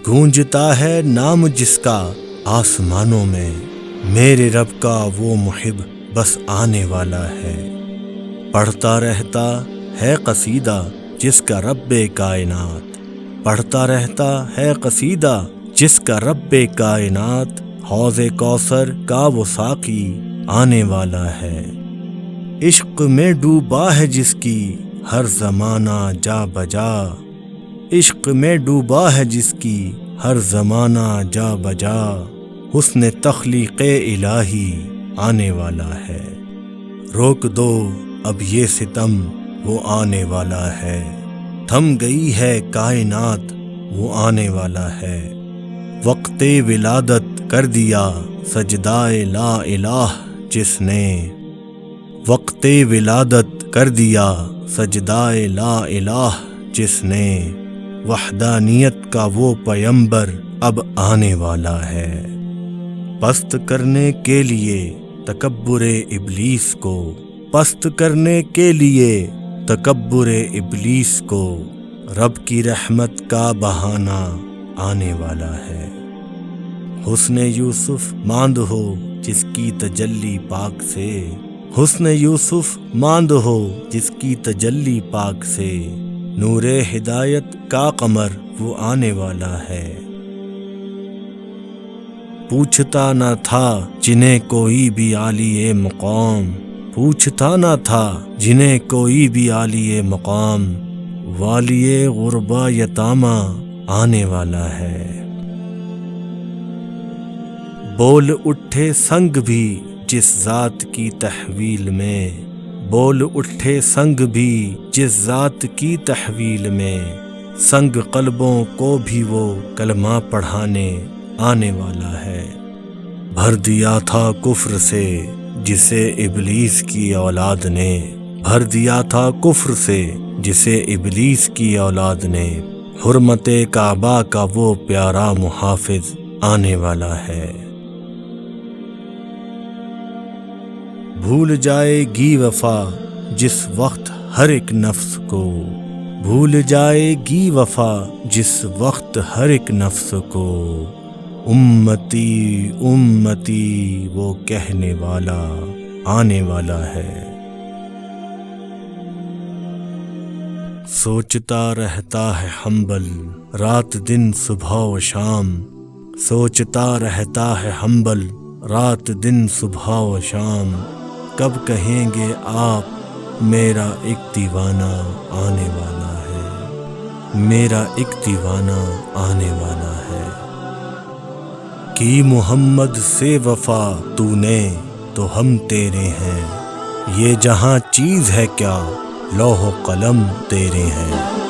گونجتا ہے نام جس کا آسمانوں میں، میرے رب کا وہ محب بس آنے والا ہے۔ پڑھتا رہتا ہے قصیدہ جس کا رب کائنات، پڑھتا رہتا ہے قصیدہ جس کا رب کائنات، حوض کوثر کا وہ ساقی آنے والا ہے۔ عشق میں ڈوبا ہے جس کی ہر زمانہ جا بجا، عشق میں ڈوبا ہے جس کی ہر زمانہ جا بجا، حسن تخلیق الہی آنے والا ہے۔ روک دو اب یہ ستم وہ آنے والا ہے، تھم گئی ہے کائنات وہ آنے والا ہے۔ وقت ولادت کر دیا سجدائے لا الہ جس نے، وقت ولادت کر دیا سجدائے لا الہ جس نے، وحدانیت کا وہ پیمبر اب آنے والا ہے۔ پست کرنے کے لیے تکبر ابلیس کو، پست کرنے کے لیے تکبر ابلیس کو، رب کی رحمت کا بہانہ آنے والا ہے۔ حسن یوسف ماند ہو جس کی تجلی پاک سے، حسن یوسف ماند ہو جس کی تجلی پاک سے، نور ہدایت کا قمر وہ آنے والا ہے۔ پوچھتا نہ تھا جنہیں کوئی بھی عالی مقام، پوچھتا نہ تھا جنہیں کوئی بھی عالی مقام، والی غربا یتامہ آنے والا ہے۔ بول اٹھے سنگ بھی جس ذات کی تحویل میں، بول اٹھے سنگ بھی جس ذات کی تحویل میں، سنگ قلبوں کو بھی وہ کلمہ پڑھانے آنے والا ہے۔ بھر دیا تھا کفر سے جسے ابلیس کی اولاد نے، بھر دیا تھا کفر سے جسے ابلیس کی اولاد نے، حرمت کعبہ کا وہ پیارا محافظ آنے والا ہے۔ بھول جائے گی وفا جس وقت ہر ایک نفس کو، بھول جائے گی وفا جس وقت ہر ایک نفس کو، امتی امتی وہ کہنے والا آنے والا ہے۔ سوچتا رہتا ہے حنبل رات دن صبح و شام، سوچتا رہتا ہے حنبل رات دن صبح و شام، کب کہیں گے آپ میرا ایک دیوانہ آنے والا ہے، میرا ایک دیوانہ آنے والا ہے۔ کی محمد سے وفا تو نے تو ہم تیرے ہیں، یہ جہاں چیز ہے کیا لوح و قلم تیرے ہیں۔